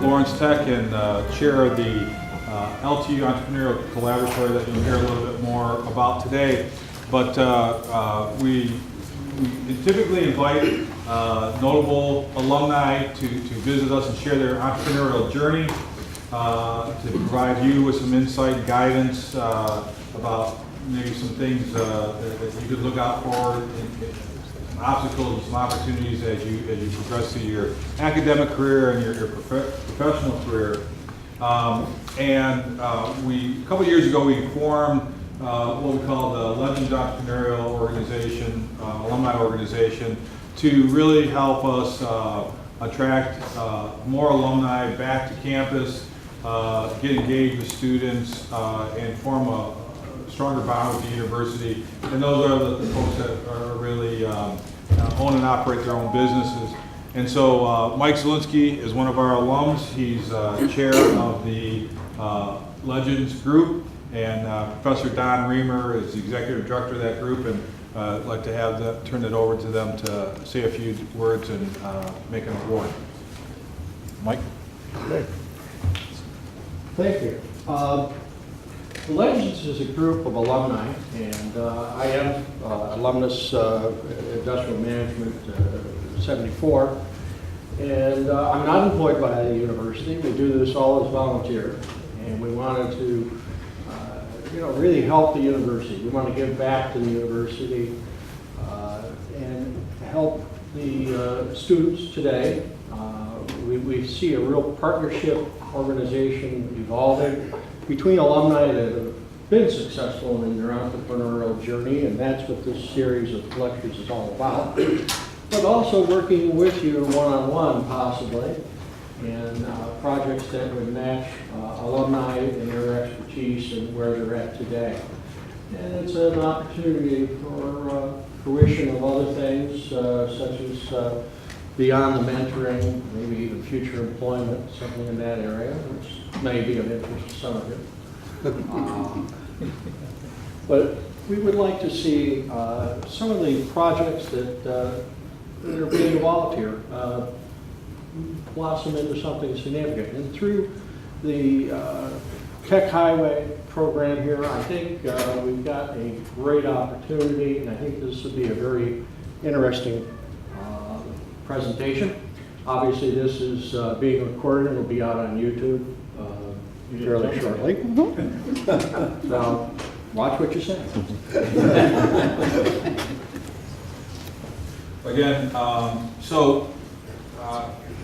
Lawrence Tech and chair of the LTU Entrepreneurial Collaboratory that you'll hear a little bit more about today. But we typically invite notable alumni to visit us and share their entrepreneurial journey, to provide you with some insight and guidance about maybe some things that you could look out for, some obstacles, some opportunities as you progress through your academic career and your professional career. A couple years ago, we formed what we call the Legends Entrepreneurial Organization, alumni organization, to really help us attract more alumni back to campus, get engaged with students, and form a stronger bond with the university. And those are the folks that are really own and operate their own businesses. And so Mike Zielinski is one of our alums. He's chair of the Legends group, and Professor Don Reamer is the executive director of that group, and I'd like to turn it over to them to say a few words and make an award. Mike? Okay. Thank you. Legends is a group of alumni, and I am alumnus industrial management 74, and I'm not employed by the university. We do this all as volunteer, and we wanted to really help the university. We want to give back to the university and help the students today. We see a real partnership organization evolving between alumni that have been successful in their entrepreneurial journey, and that's what this series of lectures is all about. But also working with you one-on-one, possibly, and projects that would match alumni and their expertise and where they're at today. And it's an opportunity for fruition of other things, such as beyond the mentoring, maybe even future employment, something in that area, which may be of interest to some of you. But we would like to see some of the projects that are being evolved here blossom into something significant. And through the Tech Highway program here, I think we've got a great opportunity, and I think this would be a very interesting presentation. Obviously, this is being recorded and will be out on YouTube fairly shortly. So, watch what you say. Again, a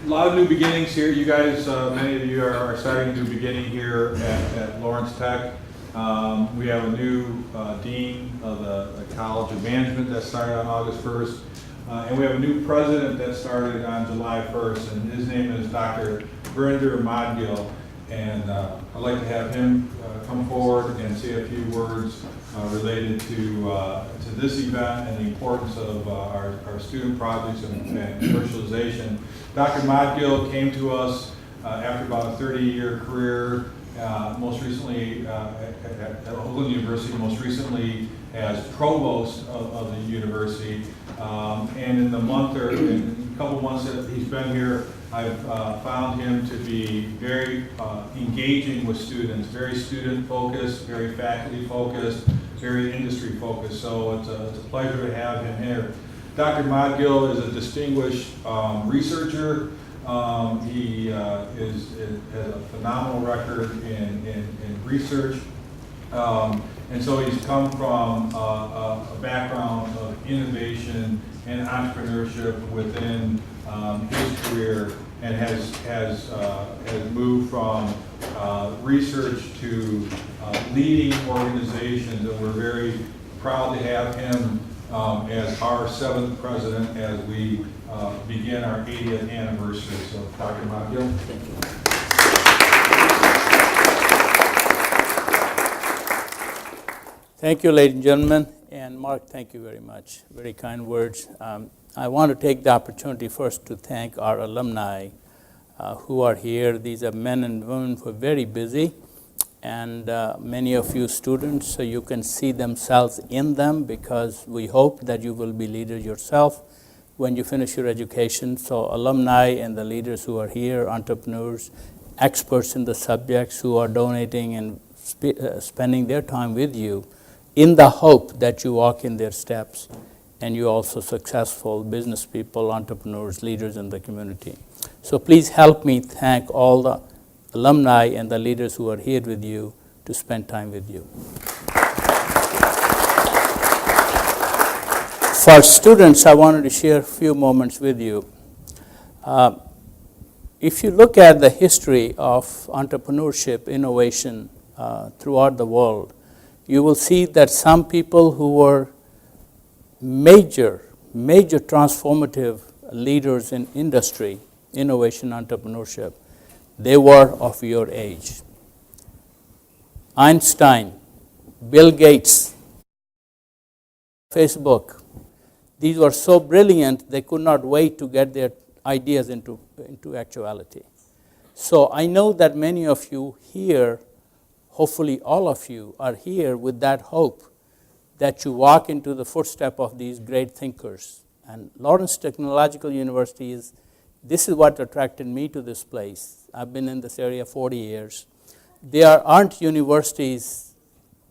lot of new beginnings here. You guys, many of you are starting a new beginning here at Lawrence Tech. We have a new dean of the College of Management that started on August 1st. And we have a new president that started on July 1st, and his name is Dr. Brinder Modgill. And I'd like to have him come forward and say a few words related to this event and the importance of our student projects and commercialization. Dr. Modgill came to us after about a 30-year career, most recently at Oakland University, most recently as provost of the university. And in the couple months that he's been here, I've found him to be very engaging with students, very student-focused, very faculty-focused, very industry-focused. So it's a pleasure to have him here. Dr. Modgill is a distinguished researcher. He has a phenomenal record in research. And so he's come from a background of innovation and entrepreneurship within his career, and has moved from research to leading organizations, and we're very proud to have him as our 7th president as we begin our 80th anniversary. So, Dr. Modgill. Thank you. Thank you, ladies and gentlemen, and Mark, thank you very much. Very kind words. I want to take the opportunity first to thank our alumni who are here. These are men and women who are very busy, and many of you students, so you can see themselves in them, because we hope that you will be leaders yourself when you finish your education. So alumni and the leaders who are here, entrepreneurs, experts in the subjects who are donating and spending their time with you in the hope that you walk in their steps and you also successful business people, entrepreneurs, leaders in the community. So please help me thank all the alumni and the leaders who are here with you to spend time with you. For students, I wanted to share a few moments with you. If you look at the history of entrepreneurship, innovation throughout the world, you will see that some people who were major transformative leaders in industry, innovation, entrepreneurship, they were of your age. Einstein, Bill Gates, Facebook, these were so brilliant they could not wait to get their ideas into actuality. So I know that many of you here, hopefully all of you, are here with that hope that you walk into the footsteps of these great thinkers. And Lawrence Technological University this is what attracted me to this place. I've been in this area 40 years. There aren't universities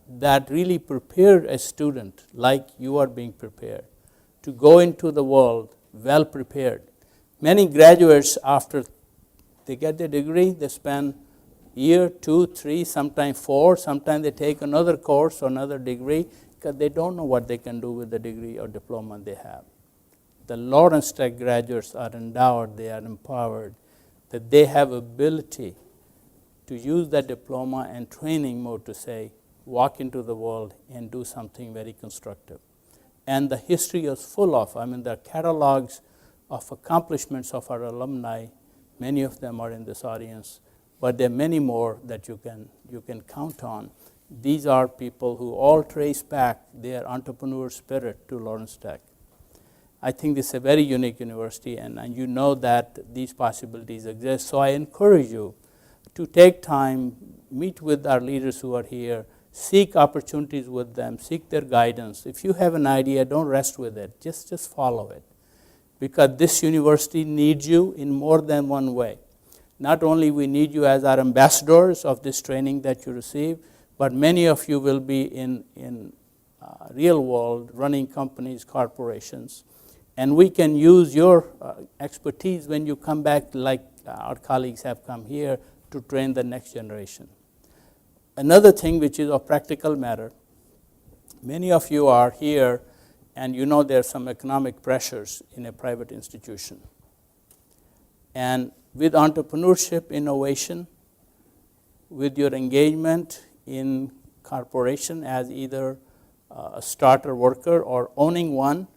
that really prepare a student like you are being prepared to go into the world well prepared. Many graduates, after they get their degree, they spend year, 2, 3, sometimes 4, sometimes they take another course or another degree because they don't know what they can do with the degree or diploma they have. The Lawrence Tech graduates are endowed, they are empowered, that they have ability to use that diploma and training more to say, walk into the world and do something very constructive. And the history is full of, the catalogs of accomplishments of our alumni, many of them are in this audience, but there are many more that you can count on. These are people who all trace back their entrepreneur spirit to Lawrence Tech. I think this is a very unique university, and you know that these possibilities exist. So I encourage you to take time, meet with our leaders who are here, seek opportunities with them, seek their guidance. If you have an idea, don't rest with it. Just follow it. Because this university needs you in more than one way. Not only we need you as our ambassadors of this training that you receive, but many of you will be in real world running companies, corporations. And we can use your expertise when you come back, like our colleagues have come here, to train the next generation. Another thing which is of practical matter, many of you are here and you know there are some economic pressures in a private institution. And with entrepreneurship, innovation, with your engagement in corporation as either a starter worker or owning one,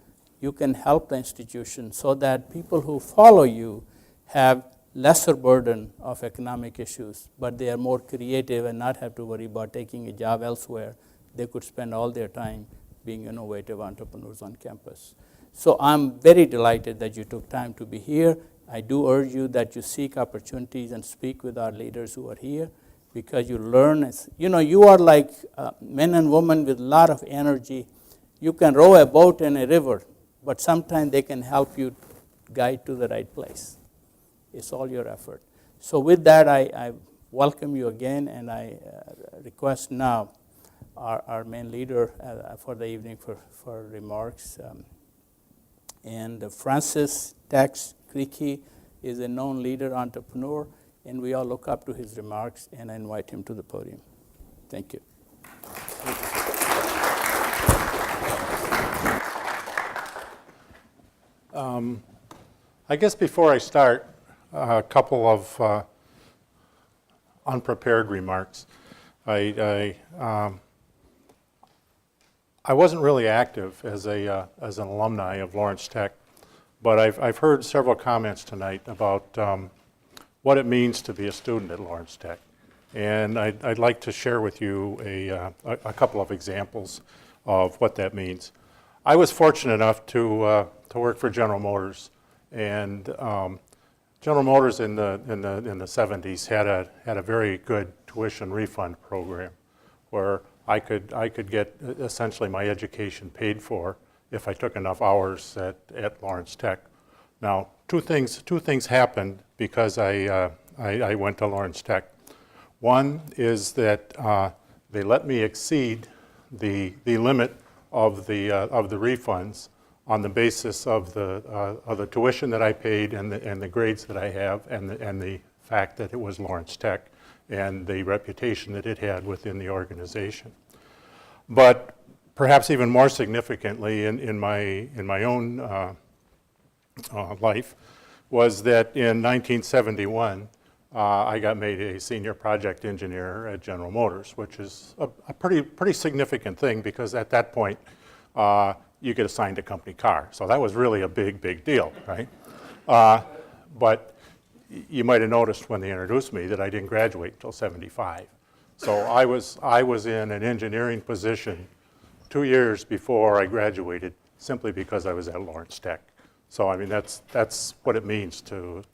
you can help the institution so that people who follow you have lesser burden of economic issues, but they are more creative and not have to worry about taking a job elsewhere. They could spend all their time being innovative entrepreneurs on campus. So I'm very delighted that you took time to be here. I do urge you that you seek opportunities and speak with our leaders who are here, because you learn. You are like men and women with a lot of energy. You can row a boat in a river, but sometimes they can help you guide to the right place. It's all your effort. So with that, I welcome you again, and I request now our main leader for the evening for remarks. And Francis Tex Criqui is a known leader, entrepreneur, and we all look up to his remarks, and I invite him to the podium. Thank you. I guess before I start, a couple of unprepared remarks. I wasn't really active as an alumni of Lawrence Tech, but I've heard several comments tonight about what it means to be a student at Lawrence Tech, and I'd like to share with you a couple of examples of what that means. I was fortunate enough to work for General Motors, and General Motors in the 70s had a very good tuition refund program where I could get essentially my education paid for if I took enough hours at Lawrence Tech. Now, two things happened because I went to Lawrence Tech. One is that they let me exceed the limit of the refunds on the basis of the tuition that I paid and the grades that I have and the fact that it was Lawrence Tech and the reputation that it had within the organization. But perhaps even more significantly in my own life was that in 1971 I got made a senior project engineer at General Motors, which is a pretty significant thing because at that point you get assigned a company car. So that was really a big deal, right? But you might have noticed when they introduced me that I didn't graduate until 75. So I was in an engineering position 2 years before I graduated simply because I was at Lawrence Tech. So I mean that's what it means to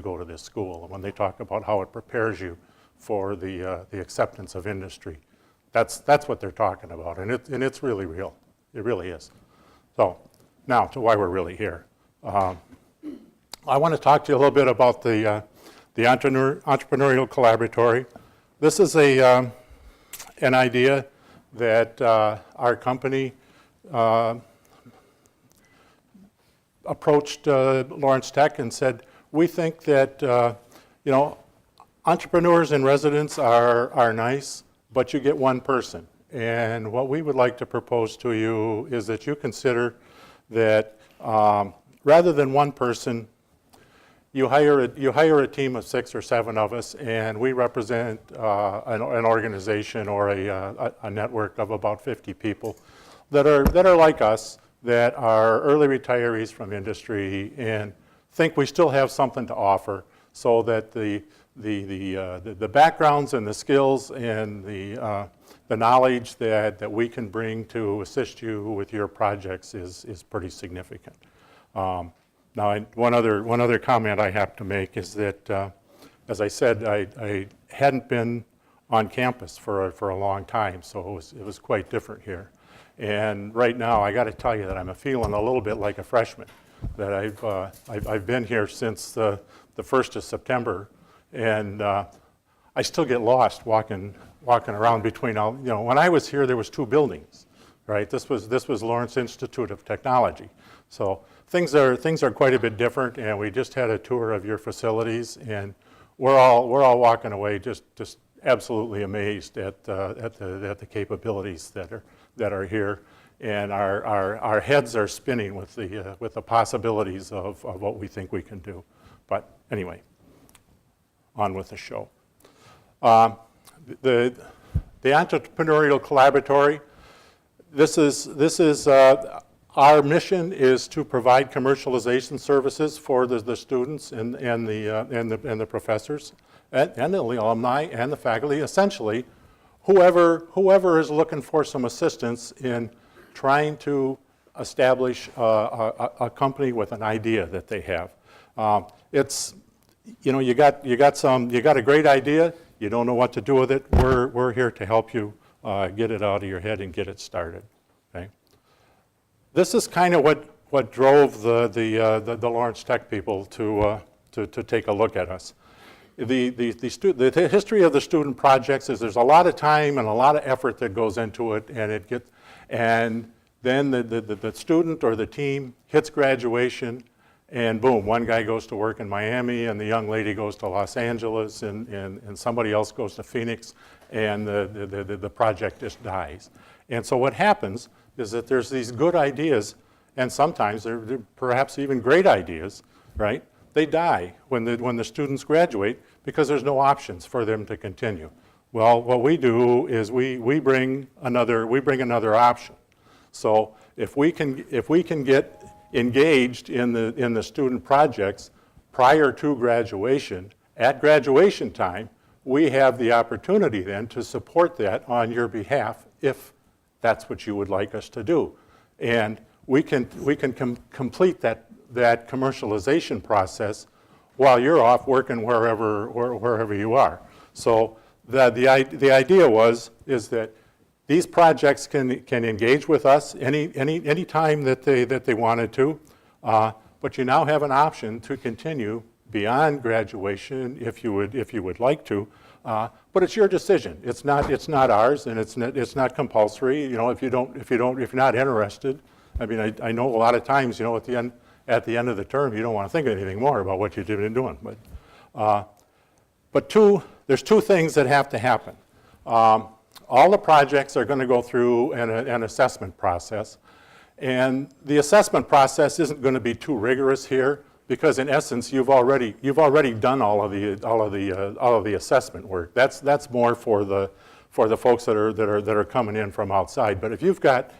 go to this school. And when they talk about how it prepares you for the acceptance of industry, that's what they're talking about, and it's really real. It really is. So now to why we're really here. I want to talk to you a little bit about the Entrepreneurial Collaboratory. This is an idea that our company approached Lawrence Tech and said, we think that entrepreneurs in residence are nice, but you get one person. And what we would like to propose to you is that you consider that rather than one person, you hire a team of 6 or 7 of us, and we represent an organization or a network of about 50 people that are like us, that are early retirees from industry and think we still have something to offer, so that the backgrounds and the skills and the knowledge that we can bring to assist you with your projects is pretty significant. Now, one other comment I have to make is that, as I said, I hadn't been on campus for a long time, so it was quite different here. And right now, I got to tell you that I'm feeling a little bit like a freshman. That I've been here since the 1st of September, and I still get lost walking around between all. When I was here, there was 2 buildings, right? This was Lawrence Institute of Technology. So things are quite a bit different, and we just had a tour of your facilities, and we're all walking away just absolutely amazed at the capabilities that are here, and our heads are spinning with the possibilities of what we think we can do. But anyway, on with the show. The Entrepreneurial Collaboratory. This is our mission is to provide commercialization services for the students and the professors and the alumni and the faculty. Essentially, whoever is looking for some assistance in trying to establish a company with an idea that they have. It's you got a great idea. You don't know what to do with it. We're here to help you get it out of your head and get it started. Okay. This is kind of what drove the Lawrence Tech people to take a look at us. The history of the student projects is there's a lot of time and a lot of effort that goes into it, and then the student or the team hits graduation, and boom, one guy goes to work in Miami, and the young lady goes to Los Angeles, and somebody else goes to Phoenix, and the project just dies. And so what happens is that there's these good ideas, and sometimes they're perhaps even great ideas, right? They die when the students graduate because there's no options for them to continue. Well, what we do is we bring another option. So if we can get engaged in the student projects prior to graduation, at graduation time, we have the opportunity then to support that on your behalf if that's what you would like us to do. And we can complete that commercialization process while you're off working wherever you are. So the idea is that these projects can engage with us any time that they wanted to, but you now have an option to continue beyond graduation if you would like to. But it's your decision. It's not ours, and it's not compulsory. You know, if you're not interested. I mean, I know a lot of times, you know, at the end of the term, you don't want to think anything more about what you've been doing. But there's two things that have to happen. All the projects are going to go through an assessment process, and the assessment process isn't going to be too rigorous here, because in essence you've already done all of the assessment work. That's more for the folks that are coming in from outside. But if you've got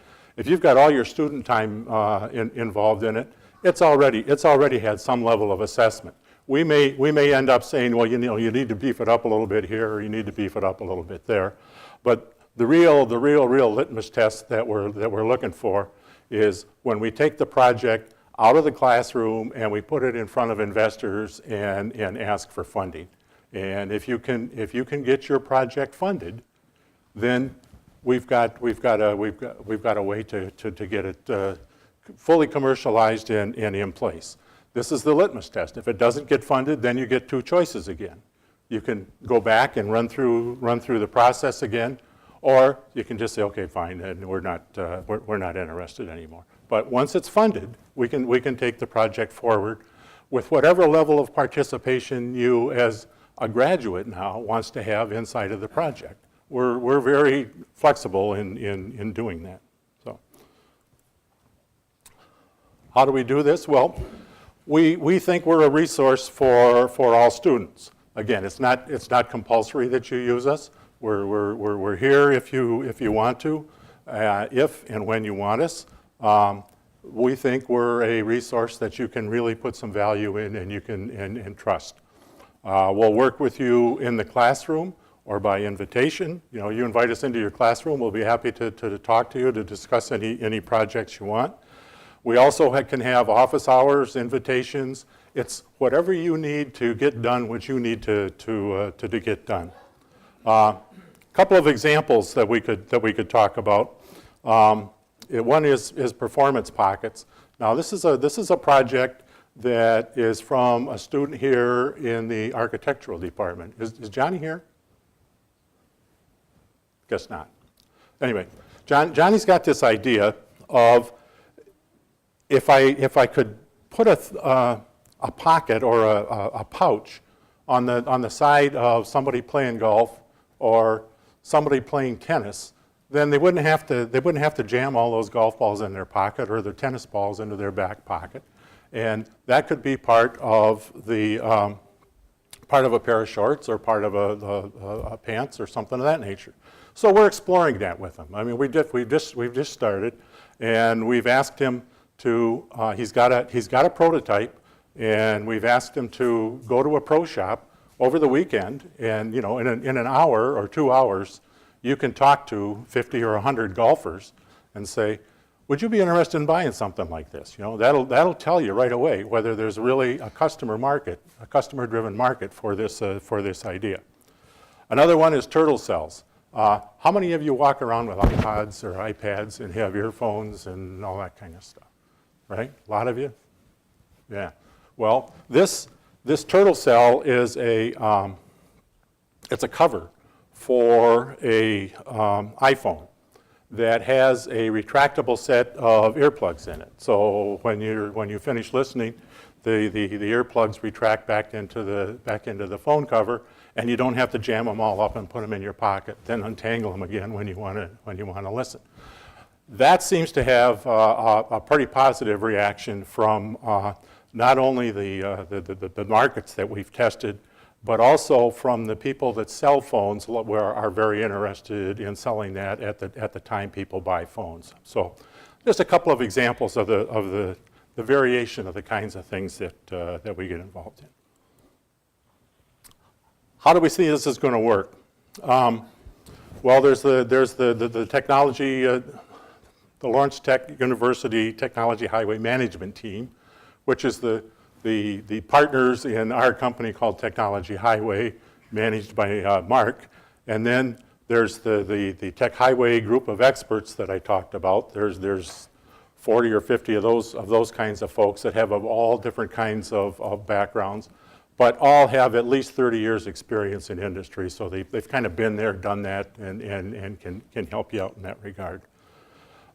all your student time involved in it, it's already had some level of assessment. We may end up saying, well, you know, you need to beef it up a little bit here, or you need to beef it up a little bit there. But the real litmus test that we're looking for is when we take the project out of the classroom and we put it in front of investors and ask for funding. And if you can get your project funded, then we've got a way to get it fully commercialized and in place. This is the litmus test. If it doesn't get funded, then you get two choices again. You can go back and run through the process again, or you can just say, okay, fine, and we're not interested anymore. But once it's funded, we can take the project forward with whatever level of participation you, as a graduate now, wants to have inside of the project. We're very flexible in doing that. So, how do we do this? Well, we think we're a resource for all students. Again, it's not compulsory that you use us. We're here if you want to, if and when you want us. We think we're a resource that you can really put some value in and you can trust. We'll work with you in the classroom or by invitation. You know, you invite us into your classroom, we'll be happy to talk to you, to discuss any projects you want. We also can have office hours, invitations. It's whatever you need to get done what you need to get done. Couple of examples that we could talk about. One is performance pockets. Now this is a project that is from a student here in the architectural department. Is Johnny here? Guess not. Anyway, Johnny's got this idea of if I could put a pocket or a pouch on the side of somebody playing golf or somebody playing tennis, then they wouldn't have to jam all those golf balls in their pocket or their tennis balls into their back pocket, and that could be part of the part of a pair of shorts or part of a pants or something of that nature. So we're exploring that with him. I mean, we've just started, and we've asked him to. He's got a prototype, and we've asked him to go to a pro shop over the weekend, and you know, in an hour or 2 hours, you can talk to 50 or 100 golfers and say, would you be interested in buying something like this? You know, that'll tell you right away whether there's really a customer market, a customer-driven market for this idea. Another one is turtle cells. How many of you walk around with iPods or iPads and have earphones and all that kind of stuff? Right? A lot of you? Yeah. Well, this turtle cell is it's a cover for a iPhone that has a retractable set of earplugs in it. So when you finish listening, the earplugs retract back into the phone cover, and you don't have to jam them all up and put them in your pocket, then untangle them again when you want to listen. That seems to have a pretty positive reaction from not only the markets that we've tested, but also from the people that sell phones are very interested in selling that at the time people buy phones. So just a couple of examples of the variation of the kinds of things that we get involved in. How do we see this is going to work? Well, there's the technology, the Lawrence Tech University Technology Highway Management Team, which is the partners in our company called Technology Highway, managed by Mark. And then there's the Tech Highway group of experts that I talked about. There's 40 or 50 of those kinds of folks that have all different kinds of backgrounds, but all have at least 30 years experience in industry, so they've kind of been there, done that, and can help you out in that regard.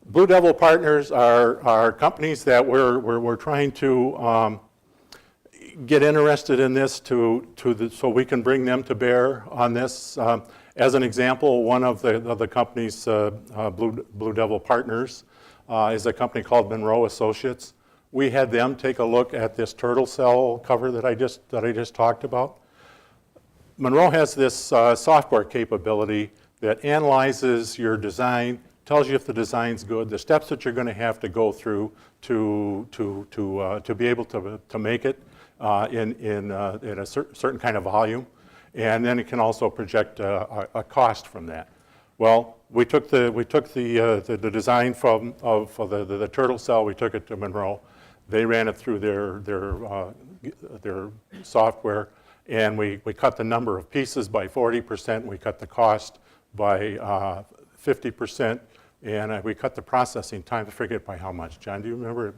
Blue Devil Partners are companies that we're trying to get interested in this so we can bring them to bear on this. As an example, one of the companies, Blue Devil Partners, is a company called Monroe Associates. We had them take a look at this turtle cell cover that I just talked about. Monroe has this software capability that analyzes your design, tells you if the design's good, the steps that you're going to have to go through to be able to make it in a certain kind of volume, and then it can also project a cost from that. Well, we took the design of the turtle cell, we took it to Monroe. They ran it through their software, and we cut the number of pieces by 40%. We cut the cost by 50%, and we cut the processing time. I forget by how much. John, do you remember?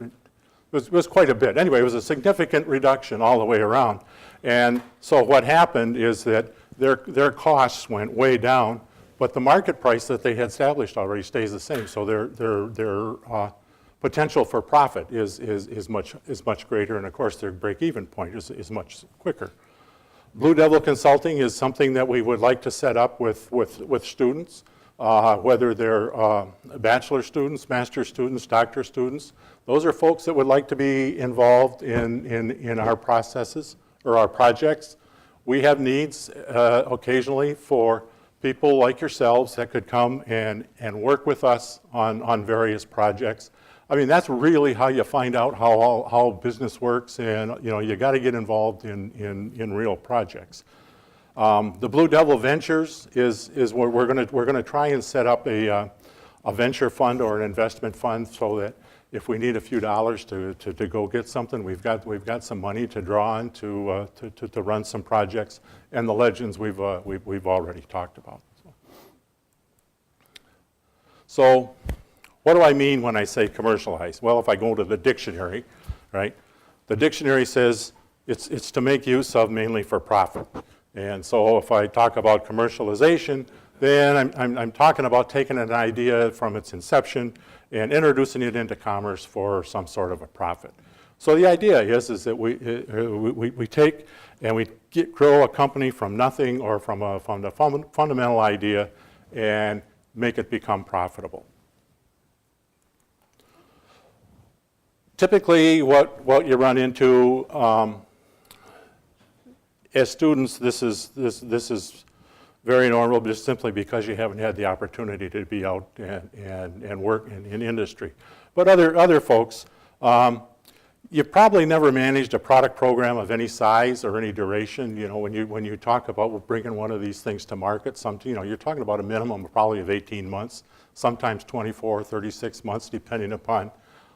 It was quite a bit. Anyway, it was a significant reduction all the way around. And so what happened is that their costs went way down, but the market price that they had established already stays the same. So their potential for profit is much greater, and of course their break-even point is much quicker. Blue Devil Consulting is something that we would like to set up with students, whether they're bachelor students, master's students, doctor students. Those are folks that would like to be involved in our processes or our projects. We have needs occasionally for people like yourselves that could come and work with us on various projects. I mean, that's really how you find out how business works, and you got to get involved in real projects. The Blue Devil Ventures is where we're going to try and set up a venture fund or an investment fund, so that if we need a few dollars to go get something, we've got some money to draw on to run some projects, and the legends we've already talked about. So what do I mean when I say commercialize? Well, if I go to the dictionary, right, the dictionary says it's to make use of mainly for profit. And so if I talk about commercialization, then I'm talking about taking an idea from its inception and introducing it into commerce for some sort of a profit. So the idea is that we take and we grow a company from nothing or from a fundamental idea and make it become profitable. Typically, what you run into as students, this is very normal, just simply because you haven't had the opportunity to be out and work in industry. But other folks, you probably never managed a product program of any size or any duration. When you talk about bringing one of these things to market, you're talking about a minimum probably of 18 months, sometimes 24, 36 months, depending upon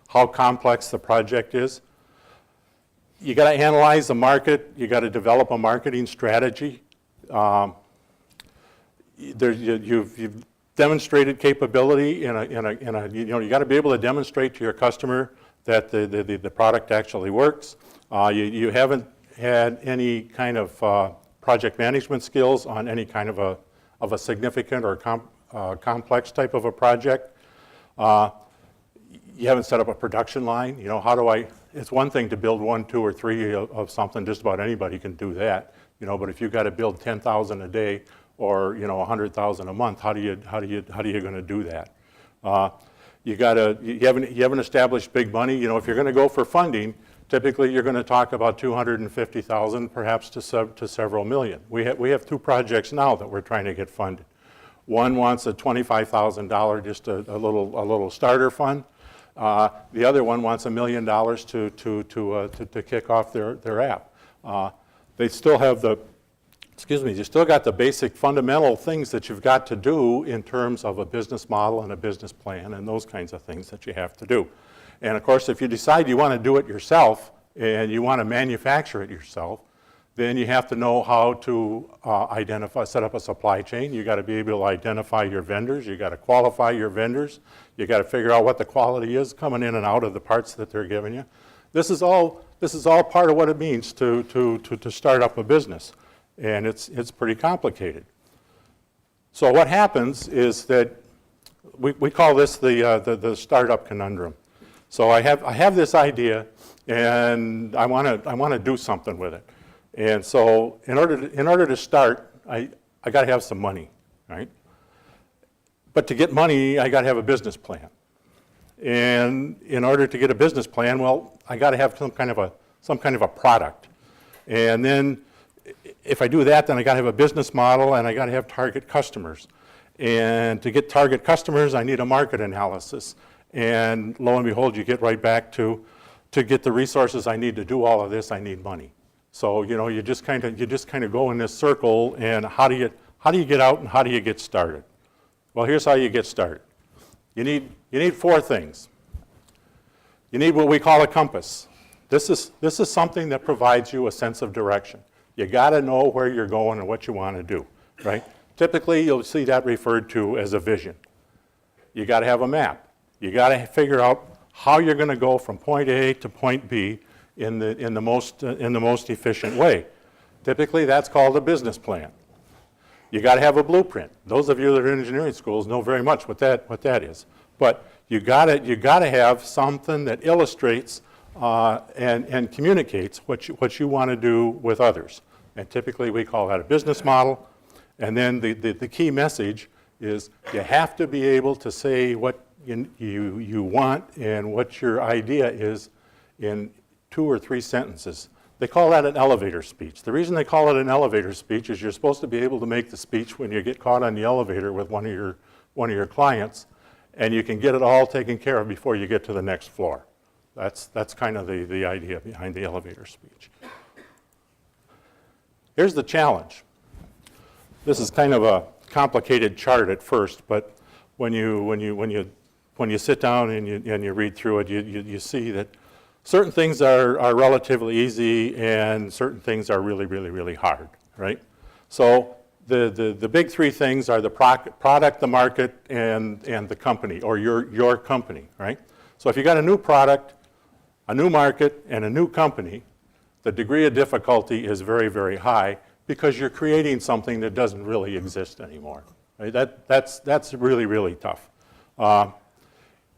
how complex the project is. You got to analyze the market. You got to develop a marketing strategy. You've demonstrated capability you got to be able to demonstrate to your customer that the product actually works. You haven't had any kind of project management skills on any kind of a significant or complex type of a project. You haven't set up a production line. It's one thing to build 1, 2, or 3 of something. Just about anybody can do that. But if you've got to build 10,000 a day or 100,000 a month, how are you going to do that? You haven't established big money. If you're going to go for funding, typically you're going to talk about 250,000, perhaps to several million. We have 2 projects now that we're trying to get funded. One wants a $25,000, just a little starter fund. The other one wants $1 million to kick off their app. They still have you still got the basic fundamental things that you've got to do in terms of a business model and a business plan and those kinds of things that you have to do. And of course, if you decide you want to do it yourself and you want to manufacture it yourself, Then you have to know how to set up a supply chain. You got to be able to identify your vendors. You got to qualify your vendors. You got to figure out what the quality is coming in and out of the parts that they're giving you. This is all part of what it means to start up a business, and it's pretty complicated. So what happens is that we call this the Start-up Conundrum. So I have this idea, and I want to do something with it. And so in order to start, I got to have some money, right? But to get money, I got to have a business plan. And in order to get a business plan, well, I got to have some kind of a product. And then if I do that, then I got to have a business model, and I got to have target customers. And to get target customers, I need a market analysis. And lo and behold, you get right back to get the resources I need to do all of this, I need money. So you just kind of go in this circle, and how do you get out and how do you get started? Well, here's how you get started. You need four things. You need what we call a compass. This is something that provides you a sense of direction. You got to know where you're going and what you want to do, right? Typically, you'll see that referred to as a vision. You got to have a map. You got to figure out how you're going to go from point A to point B in the most efficient way. Typically, that's called a business plan. You got to have a blueprint. Those of you that are in engineering schools know very much what that is. But you got to have something that illustrates and communicates what you want to do with others. And typically, we call that a business model. And then the key message is you have to be able to say what you want and what your idea is in 2 or 3 sentences. They call that an elevator speech. The reason they call it an elevator speech is you're supposed to be able to make the speech when you get caught on the elevator with one of your clients, and you can get it all taken care of before you get to the next floor. That's kind of the idea behind the elevator speech. Here's the challenge. This is kind of a complicated chart at first, but when you sit down and you read through it, you see that certain things are relatively easy and certain things are really, really, really hard, right? So the big 3 things are the product, the market, and the company, or your company, right? So if you got a new product, a new market, and a new company, the degree of difficulty is very, very high because you're creating something that doesn't really exist anymore. Right? That's really, really tough.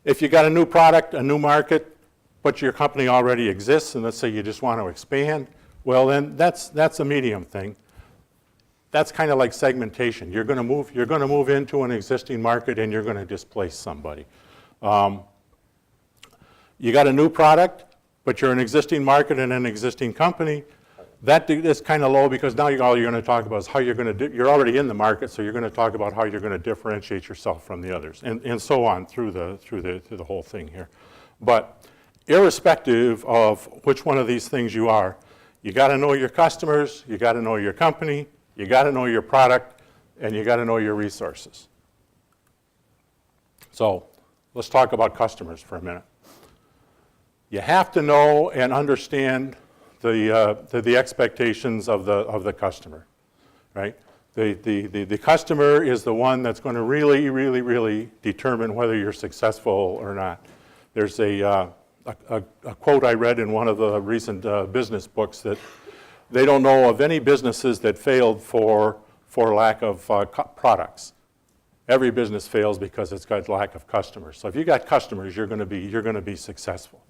If you got a new product, a new market, but your company already exists, and let's say you just want to expand, well then that's a medium thing. That's kind of like segmentation. You're going to move into an existing market and you're going to displace somebody. You got a new product, but you're an existing market and an existing company. That is kind of low because now all you're going to talk about is how you're going to you're already in the market, so you're going to talk about how you're going to differentiate yourself from the others, and so on through the whole thing here. But irrespective of which one of these things you are, you got to know your customers, you got to know your company, you got to know your product, and you got to know your resources. So let's talk about customers for a minute. You have to know and understand the expectations of the customer, right? The customer is the one that's going to really, really, really determine whether you're successful or not. There's a quote I read in one of the recent business books that they don't know of any businesses that failed for lack of products. Every business fails because it's got lack of customers. So if you got customers, you're going to be successful.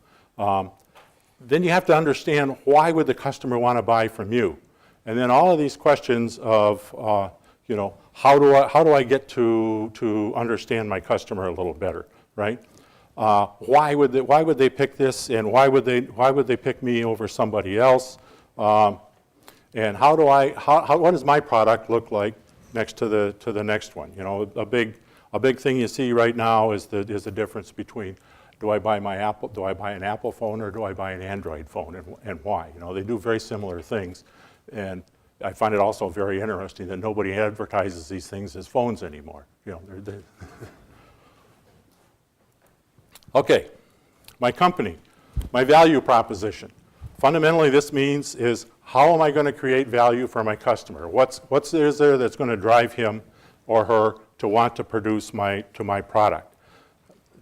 Then you have to understand, why would the customer want to buy from you? And then all of these questions of, how do I get to understand my customer a little better, right? Why would they pick this, and why would they pick me over somebody else? And what does my product look like next to the next one? A big thing you see right now is the difference between, do I buy an Apple phone, or do I buy an Android phone, and why? They do very similar things, and I find it also very interesting that nobody advertises these things as phones anymore. Okay, my company, my value proposition. Fundamentally, this means is, how am I going to create value for my customer? What's is there that's going to drive him or her to want to produce my product?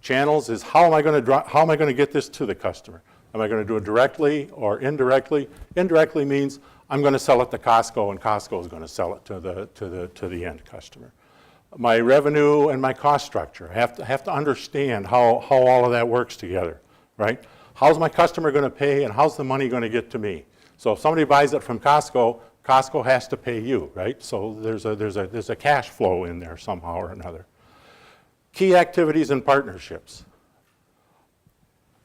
Channels is how am I going to get this to the customer? Am I going to do it directly or indirectly? Indirectly means I'm going to sell it to Costco, and Costco is going to sell it to the end customer. My revenue and my cost structure. I have to understand how all of that works together, right? How's my customer going to pay, and how's the money going to get to me? So if somebody buys it from Costco, Costco has to pay you, right? So there's a cash flow in there somehow or another. Key activities and partnerships.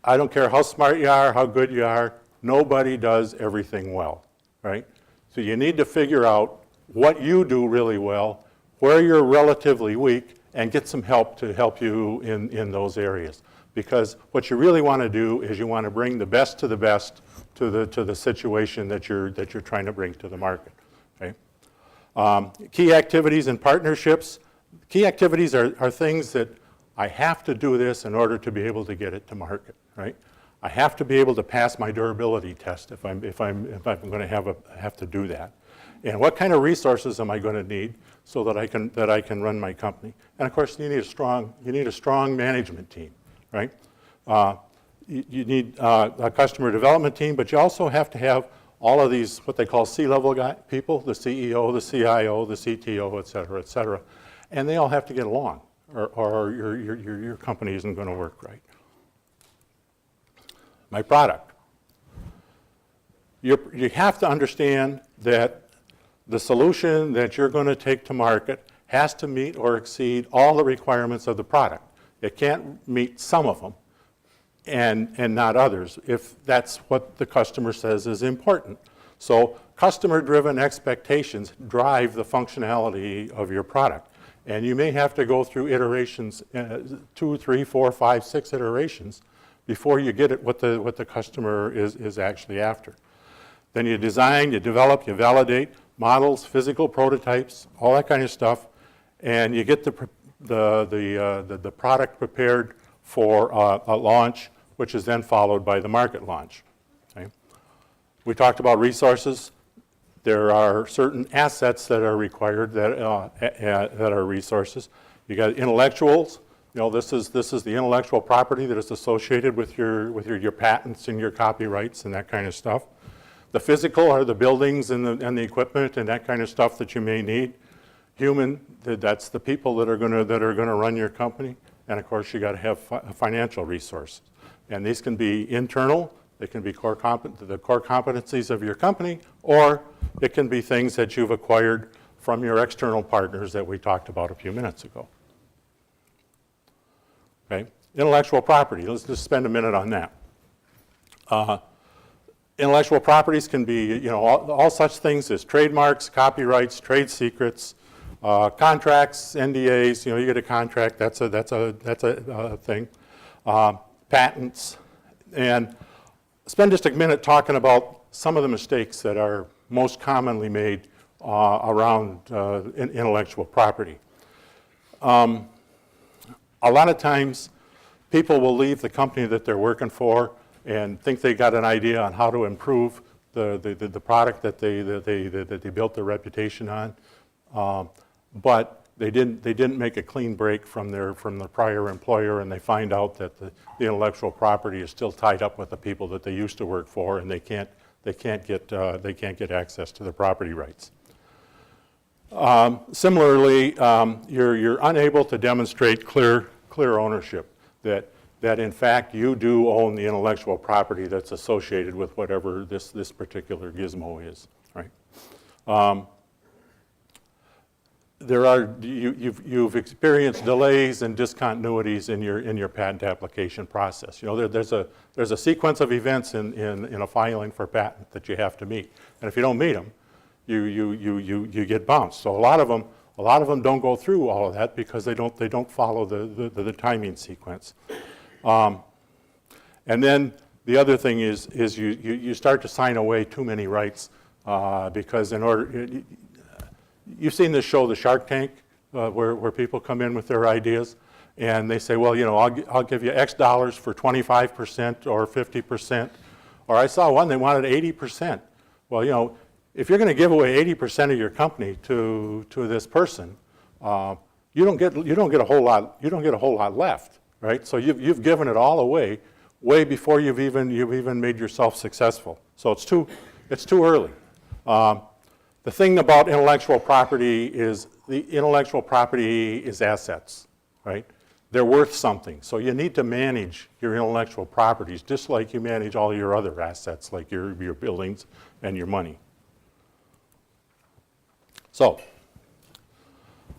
I don't care how smart you are, how good you are, nobody does everything well, right? So you need to figure out what you do really well, where you're relatively weak, and get some help to help you in those areas. Because what you really want to do is you want to bring the best to the situation that you're trying to bring to the market, okay? Key activities and partnerships. Key activities are things that I have to do this in order to be able to get it to market, right? I have to be able to pass my durability test if I'm going to have to do that. And what kind of resources am I going to need so that I can run my company? And of course, you need a strong management team, right? You need a customer development team, but you also have to have all of these what they call C-level people, the CEO, the CIO, the CTO, et cetera, and they all have to get along, or your company isn't going to work right. My product. You have to understand that the solution that you're going to take to market has to meet or exceed all the requirements of the product. It can't meet some of them and not others if that's what the customer says is important. So customer-driven expectations drive the functionality of your product. And you may have to go through iterations, 2, 3, 4, 5, 6 iterations before you get it what the customer is actually after. Then you design, you develop, you validate models, physical prototypes, all that kind of stuff, and you get the product prepared for a launch, which is then followed by the market launch. Okay? We talked about resources. There are certain assets that are required that are resources. You got intellectuals. You know, this is the intellectual property that is associated with your patents and your copyrights and that kind of stuff. The physical are the buildings and the equipment and that kind of stuff that you may need. Human, that's the people that are going to run your company. And of course, you got to have financial resources. And these can be internal. They can be the core competencies of your company, or it can be things that you've acquired from your external partners that we talked about a few minutes ago. Okay, intellectual property. Let's just spend a minute on that. Intellectual properties can be, you know, all such things as trademarks, copyrights, trade secrets, contracts, NDAs. You know, you get a contract. That's a thing. Patents, and spend just a minute talking about some of the mistakes that are most commonly made around intellectual property. A lot of times, people will leave the company that they're working for and think they got an idea on how to improve the product that they built their reputation on, but they didn't make a clean break from their prior employer, and they find out that the intellectual property is still tied up with the people that they used to work for, and they can't get access to the property rights. Similarly, you're unable to demonstrate clear ownership, that in fact you do own the intellectual property that's associated with whatever this particular gizmo is, right? You've experienced delays and discontinuities in your patent application process. You know, there's a sequence of events in a filing for patent that you have to meet, and if you don't meet them, you get bounced. So a lot of them don't go through all of that because they don't follow the timing sequence. And then the other thing is you start to sign away too many rights because you've seen this show, The Shark Tank, where people come in with their ideas, and they say, well, you know, I'll give you X dollars for 25% or 50%. Or I saw one, they wanted 80%. Well, if you're going to give away 80% of your company to this person, you don't get a whole lot left, right? So you've given it all away way before you've even made yourself successful. So it's too early. The thing about intellectual property is assets, right? They're worth something. So you need to manage your intellectual properties just like you manage all your other assets, like your buildings and your money. So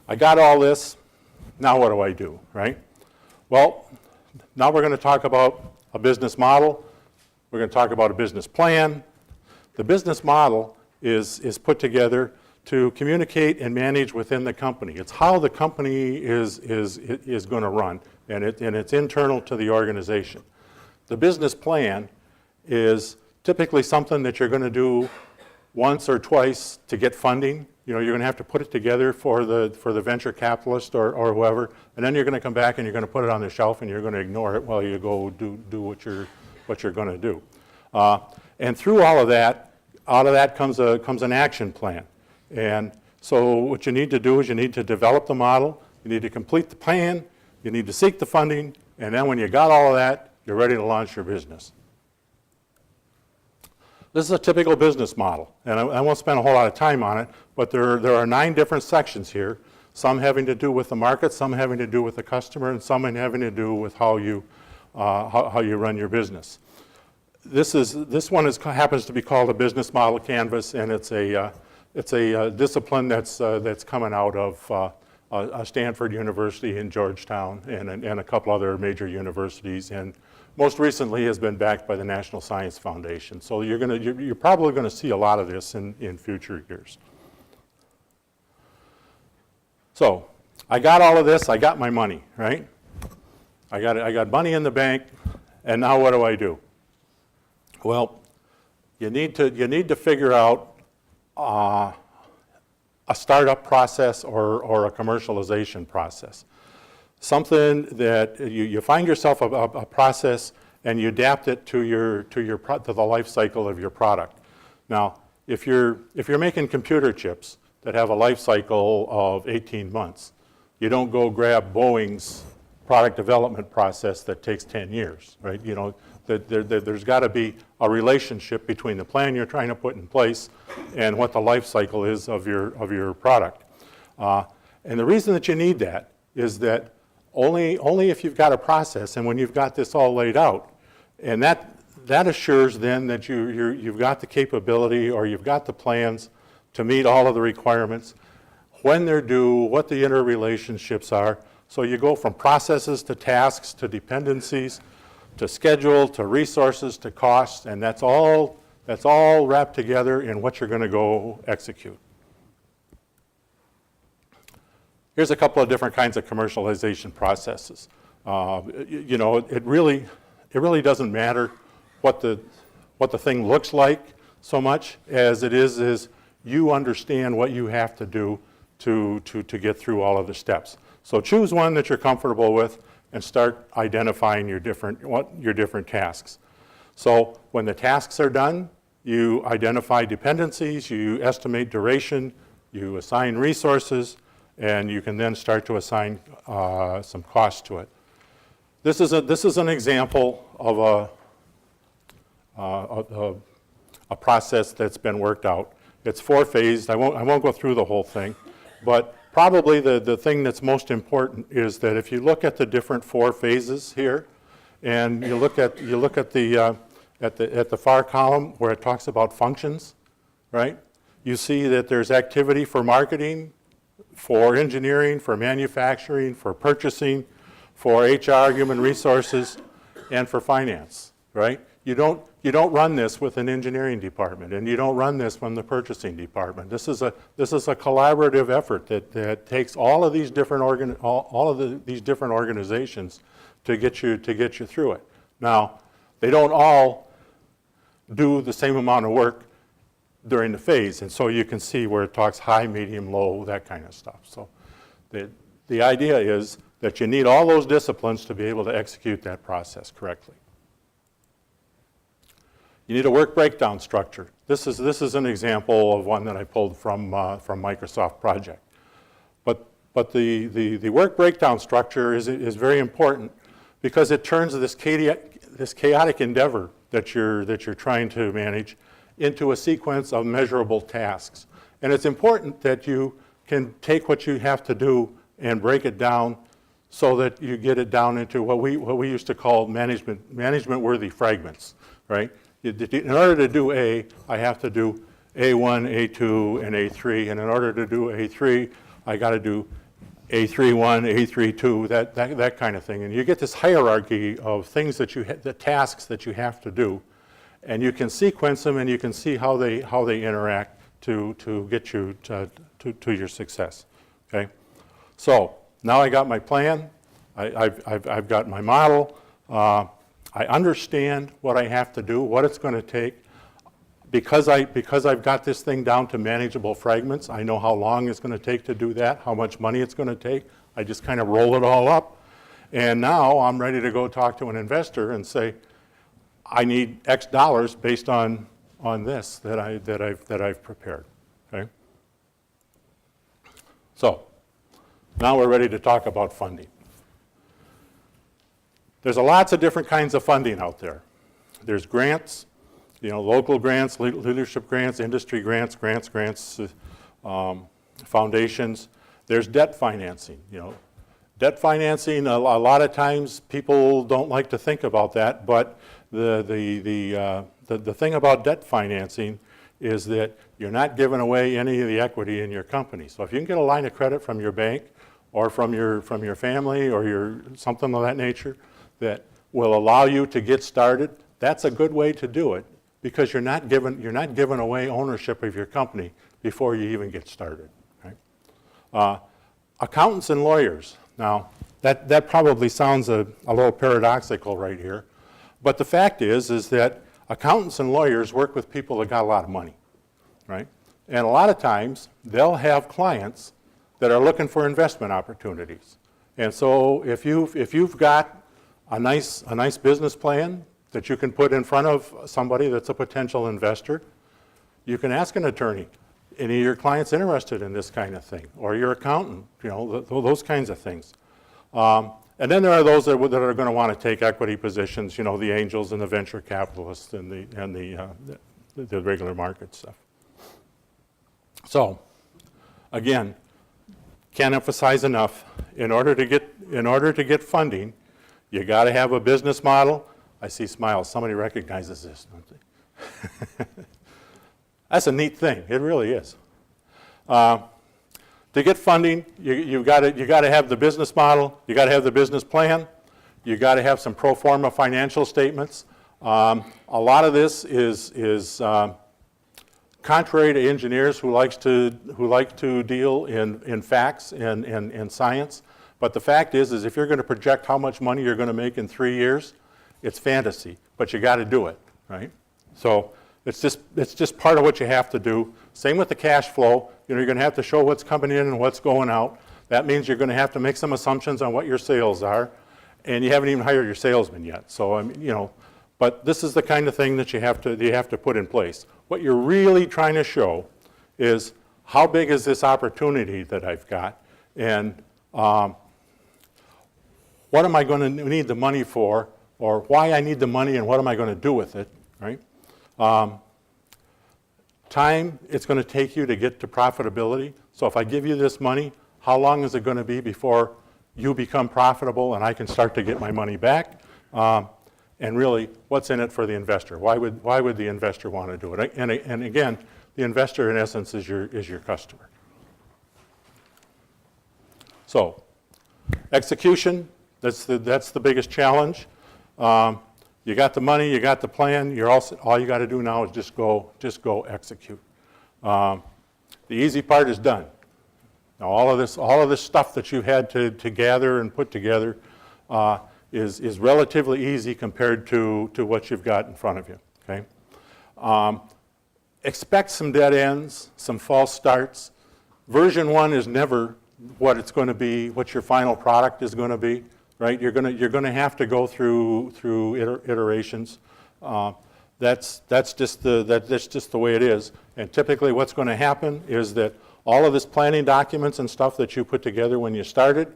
I got all this. Now what do I do, right? Well, now we're going to talk about a business model. We're going to talk about a business plan. The business model is put together to communicate and manage within the company. It's how the company is going to run, and it's internal to the organization. The business plan is typically something that you're going to do once or twice to get funding. You're going to have to put it together for the venture capitalist or whoever, and then you're going to come back and you're going to put it on the shelf and you're going to ignore it while you go do what you're going to do. And through all of that, out of that comes an action plan. And so what you need to do is you need to develop the model, you need to complete the plan, you need to seek the funding, and then when you got all of that, you're ready to launch your business. This is a typical business model, and I won't spend a whole lot of time on it, but there are 9 different sections here, some having to do with the market, some having to do with the customer, and some having to do with how you run your business. This one happens to be called a business model canvas, and it's a discipline that's coming out of Stanford University in Georgetown and a couple other major universities, and most recently has been backed by the National Science Foundation. So you're probably going to see a lot of this in future years. So I got all of this. I got my money, right? I got money in the bank, and now what do? Well, you need to figure out a startup process or a commercialization process. Something that you find yourself a process and you adapt it to the life cycle of your product. Now, if you're making computer chips that have a life cycle of 18 months, you don't go grab Boeing's product development process that takes 10 years, right? There's got to be a relationship between the plan you're trying to put in place and what the life cycle is of your product. And the reason that you need that is that only if you've got a process and when you've got this all laid out, and that assures then that you've got the capability or you've got the plans to meet all of the requirements, when they're due, what the interrelationships are. So you go from processes to tasks to dependencies to schedule to resources to costs, and that's all wrapped together in what you're going to go execute. Here's a couple of different kinds of commercialization processes. It really doesn't matter what the thing looks like so much as it is you understand what you have to do to get through all of the steps. So choose one that you're comfortable with and start identifying your different tasks. So when the tasks are done, you identify dependencies, you estimate duration, you assign resources, and you can then start to assign some cost to it. This is an example of a process that's been worked out. It's 4-phased. I won't go through the whole thing, but probably the thing that's most important is that if you look at the different 4 phases here, and you look at the far column where it talks about functions, right? You see that there's activity for marketing, for engineering, for manufacturing, for purchasing, for HR, human resources, and for finance, right? You don't run this with an engineering department, and you don't run this from the purchasing department. This is a collaborative effort that takes all of these different these different organizations to get you through it. Now, they don't all do the same amount of work during the phase, and so you can see where it talks high, medium, low, that kind of stuff. So the idea is that you need all those disciplines to be able to execute that process correctly. You need a work breakdown structure. This is an example of one that I pulled from Microsoft Project. But the work breakdown structure is very important because it turns this chaotic endeavor that you're trying to manage into a sequence of measurable tasks. And it's important that you can take what you have to do and break it down so that you get it down into what we used to call management-worthy fragments, right? In order to do A, I have to do A1, A2, and A3, and in order to do A3, I got to do A31, A32, that kind of thing. And you get this hierarchy of things the tasks that you have to do, and you can sequence them and you can see how they interact to get you to your success. Okay, so now I got my plan, I've got my model, I understand what I have to do, what it's going to take. Because I've got this thing down to manageable fragments, I know how long it's going to take to do that, how much money it's going to take. I just kind of roll it all up. And now I'm ready to go talk to an investor and say, I need X dollars based on this that I've prepared. Okay? So now we're ready to talk about funding. There's lots of different kinds of funding out there. There's grants, local grants, leadership grants, industry grants, foundations. There's debt financing. Debt financing, a lot of times people don't like to think about that, but the thing about debt financing is that you're not giving away any of the equity in your company. So if you can get a line of credit from your bank or from your family or something of that nature that will allow you to get started, that's a good way to do it, because you're not giving away ownership of your company before you even get started. Right? Accountants and lawyers. Now, that probably sounds a little paradoxical right here, but the fact is that accountants and lawyers work with people that got a lot of money, right? And a lot of times they'll have clients that are looking for investment opportunities. And so if you've got a nice business plan that you can put in front of somebody that's a potential investor, you can ask an attorney, any of your clients interested in this kind of thing, or your accountant, those kinds of things. And then there are those that are going to want to take equity positions, the angels and the venture capitalists and the regular market stuff. So, again, can't emphasize enough, in order to get funding, you got to have a business model. I see smiles. Somebody recognizes this, don't they? That's a neat thing. It really is. To get funding, you got to have the business model. You got to have the business plan. You got to have some pro forma financial statements. A lot of this is contrary to engineers who like to deal in facts and science. But the fact is if you're going to project how much money you're going to make in 3 years, it's fantasy, but you got to do it, right? So it's just part of what you have to do. Same with the cash flow. You're going to have to show what's coming in and what's going out. That means you're going to have to make some assumptions on what your sales are, and you haven't even hired your salesman yet. So but this is the kind of thing that you have to put in place. What you're really trying to show is how big is this opportunity that I've got, and what am I going to need the money for, or why I need the money and what am I going to do with it, right? Time it's going to take you to get to profitability. So if I give you this money, how long is it going to be before you become profitable and I can start to get my money back? And really, what's in it for the investor? Why would the investor want to do it? And again, the investor in essence is your customer. So, execution, that's the biggest challenge. You got the money, you got the plan. All you got to do now is just go execute. The easy part is done. Now, all of this stuff that you had to gather and put together is relatively easy compared to what you've got in front of you. Okay. Expect some dead ends, some false starts. Version 1 is never what it's going to be, what your final product is going to be. Right? You're going to have to go through iterations. The that's just the way it is. And typically what's going to happen is that all of this planning documents and stuff that you put together when you started,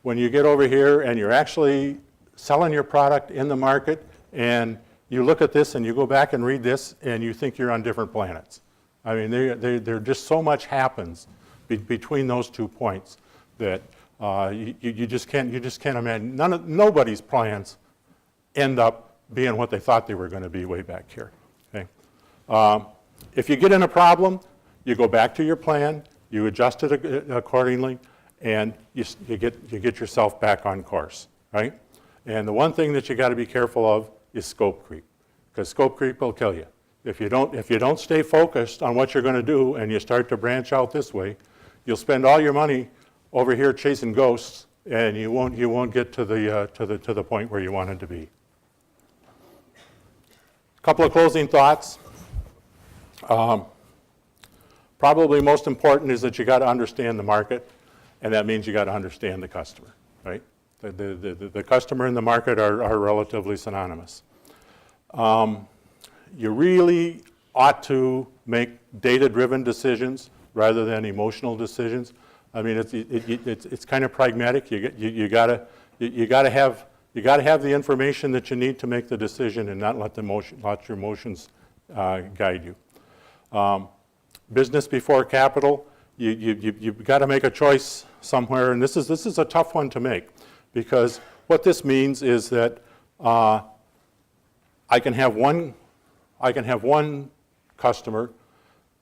when you get over here and you're actually selling your product in the market and you look at this and you go back and read this and you think you're on different planets. I mean, there just so much happens between those 2 points that you just can't imagine. Nobody's plans end up being what they thought they were going to be way back here. Okay? If you get in a problem, you go back to your plan, you adjust it accordingly, and you get yourself back on course, right? And the one thing that you got to be careful of is scope creep, because scope creep will kill you. If you don't stay focused on what you're going to do and you start to branch out this way, you'll spend all your money over here chasing ghosts, and you won't get to the point where you wanted to be. A couple of closing thoughts. Probably most important is that you got to understand the market, and that means you got to understand the customer, right? The customer and the market are relatively synonymous. You really ought to make data-driven decisions rather than emotional decisions. I mean, it's kind of pragmatic. You got to have the information that you need to make the decision, and not let your emotions guide you. Business before capital. You've got to make a choice somewhere, and this is a tough one to make, because what this means is that I can have one customer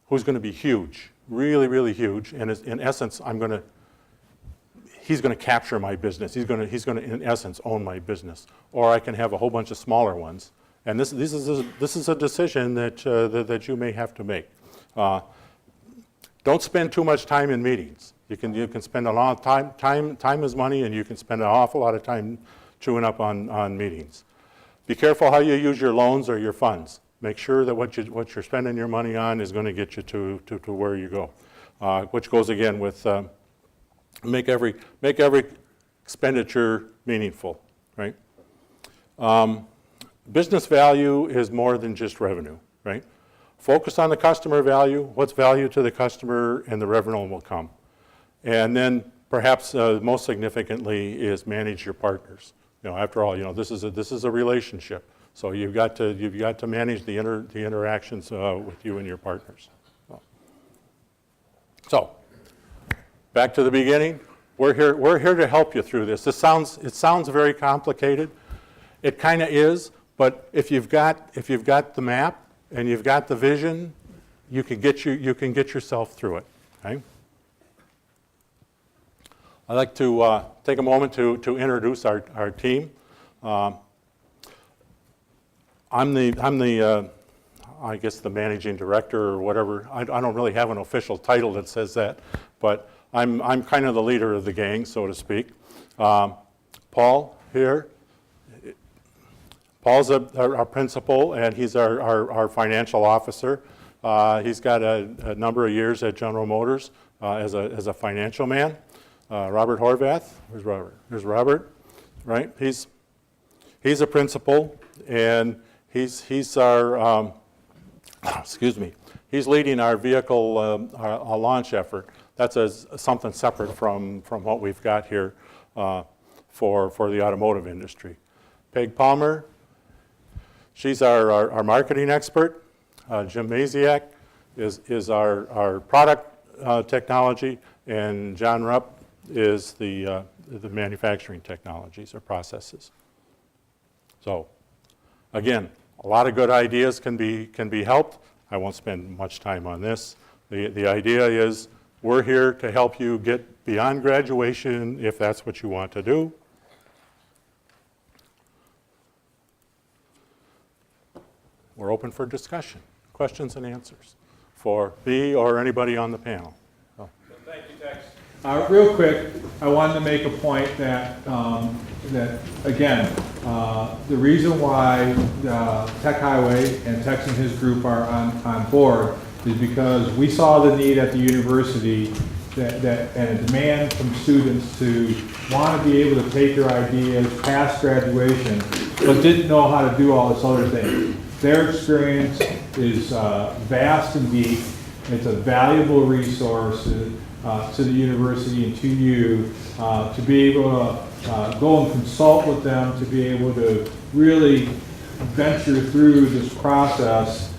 who's going to be huge, really, really huge, and in essence, he's going to capture my business. He's going to, in essence, own my business. Or I can have a whole bunch of smaller ones, and this is a decision that you may have to make. Don't spend too much time in meetings. You can spend a lot of time. Time is money, and you can spend an awful lot of time chewing up on meetings. Be careful how you use your loans or your funds. Make sure that what you're spending your money on is going to get you to where you go, which goes again with make every expenditure meaningful, right? Business value is more than just revenue, right? Focus on the customer value, what's value to the customer, and the revenue will come. And then perhaps most significantly is manage your partners. After all, this is a relationship. So you've got to manage the interactions with you and your partners. So back to the beginning. We're here to help you through this. It sounds very complicated. It kind of is, but if you've got the map and you've got the vision, you can get yourself through it. Okay? I'd like to take a moment to introduce our team. I'm the I guess the managing director or whatever. I don't really have an official title that says that, but I'm kind of the leader of the gang, so to speak. Paul here. Paul's our principal, and he's our financial officer. He's got a number of years at General Motors as a financial man. Robert Horvath. Where's Robert? There's Robert, right? He's a principal, and he's our excuse me. He's leading our vehicle our launch effort. That's something separate from what we've got here for the automotive industry. Peg Palmer. She's our marketing expert. Jim Maziak is our product technology, and John Rupp is the manufacturing technologies or processes. So, again, a lot of good ideas can be helped. I won't spend much time on this. The idea is we're here to help you get beyond graduation if that's what you want to do. We're open for discussion, questions and answers for me or anybody on the panel. So. Thank you, Tex. Real quick, I wanted to make a point that again, the reason why Tech Highway and Tex and his group are on board is because we saw the need at the university and a demand from students to want to be able to take their ideas past graduation, but didn't know how to do all this other things. Their experience is vast and deep. It's a valuable resource to the university and to you to be able to go and consult with them, to be able to really venture through this process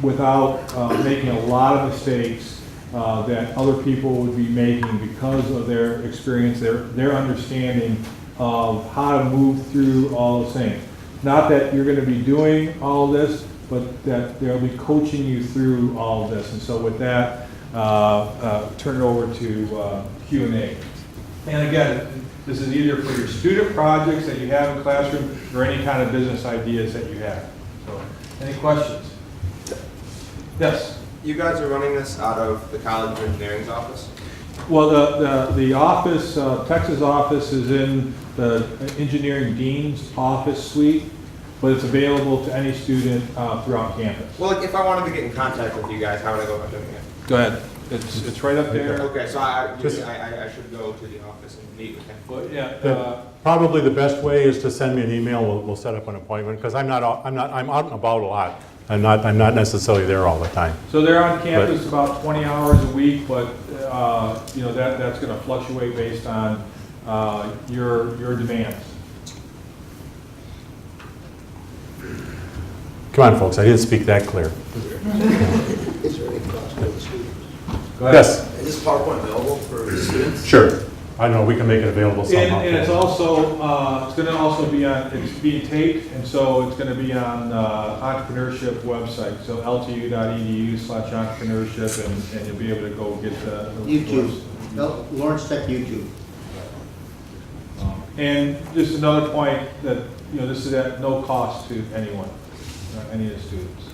without making a lot of mistakes that other people would be making because of their experience, their understanding of how to move through all those things. Not that you're going to be doing all of this, but that they'll be coaching you through all of this. And so with that, turn it over to Q&A. And again, this is either for your student projects that you have in the classroom or any kind of business ideas that you have. So, any questions? Yes? You guys are running this out of the College of Engineering's office? Well, the office, Texas office is in the engineering dean's office suite, but it's available to any student throughout campus. Well, like, if I wanted to get in contact with you guys, how would I go about doing it? Go ahead. It's right up there. Okay, so I should go to the office and meet with him. Well, yeah. Probably the best way is to send me an email. We'll set up an appointment because I'm out and about a lot. I'm not necessarily there all the time. So they're on campus about 20 hours a week, but you know that's going to fluctuate based on your demands. Come on, folks. I didn't speak that clear. Is there any cost to the students? Go ahead. Yes. Is this PowerPoint available for the students? Sure. I know we can make it available somehow. And it's also it's going to also be on. It's being taped, and so it's going to be on entrepreneurship website. So ltu.edu/entrepreneurship, and you'll be able to go get the YouTube. No, Lawrence Tech YouTube. And just another point that this is at no cost to anyone, any of the students.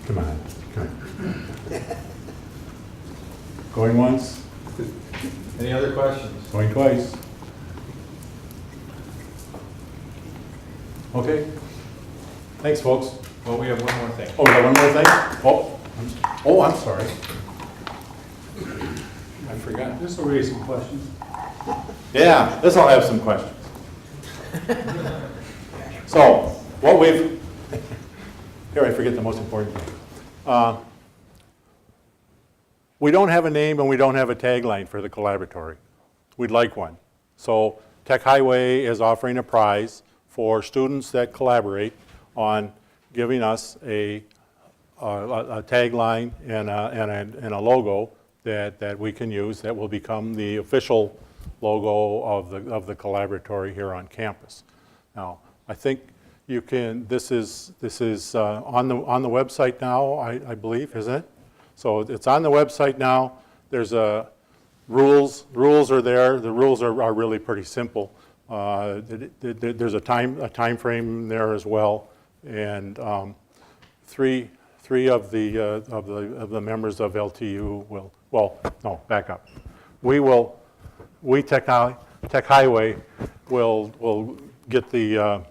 Come on. Going once, Any other questions? going twice. Okay. Thanks, folks. Well, we have one more thing. Oh, we got one more thing? I'm sorry. I forgot. This will raise some questions. Yeah, this will have some questions. So, what we've, here I forget the most important thing. We don't have a name and we don't have a tagline for the collaboratory. We'd like one. So Tech Highway is offering a prize for students that collaborate on giving us a tagline and a logo that we can use that will become the official logo of the collaboratory here on campus. Now, I think you can. This is on the website now, I believe, isn't it? So it's on the website now. There's rules. Rules are there. The rules are really pretty simple. There's a time frame there as well, and three of the members of LTU will. Well, no, back up. We Tech Highway will get the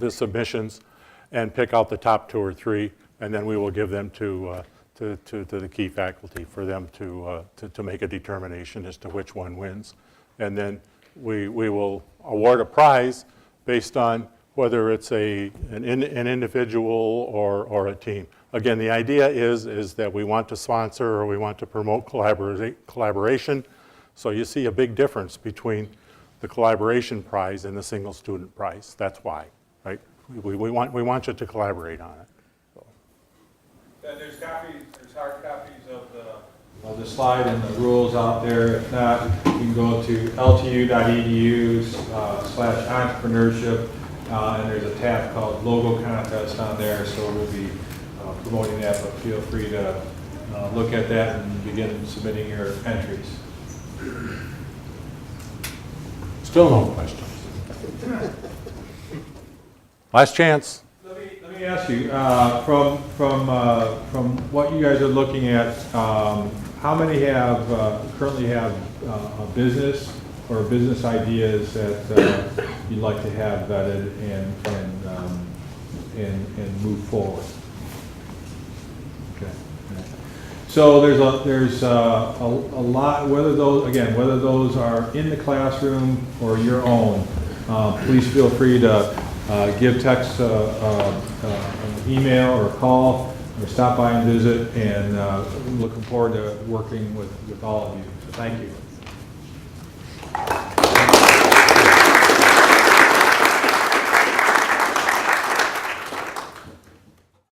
submissions and pick out the top 2 or 3, and then we will give them to the key faculty for them to make a determination as to which one wins. And then we will award a prize based on whether it's an individual or a team. Again, the idea is that we want to sponsor or we want to promote collaboration. So you see a big difference between the collaboration prize and the single student prize. That's why, right? We want you to collaborate on it. So. There's hard copies of the slide and the rules out there. If not, you can go to ltu.edu/entrepreneurship, and there's a tab called Logo Contest on there. So we'll be promoting that, but feel free to look at that and begin submitting your entries. Still no questions. Last chance. Let me ask you, from what you guys are looking at, how many currently have a business or business ideas that you'd like to have vetted and move forward? Okay. So there's a lot, whether those are in the classroom or your own, please feel free to give text, email, or call, or stop by and visit, and looking forward to working with all of you. So thank you.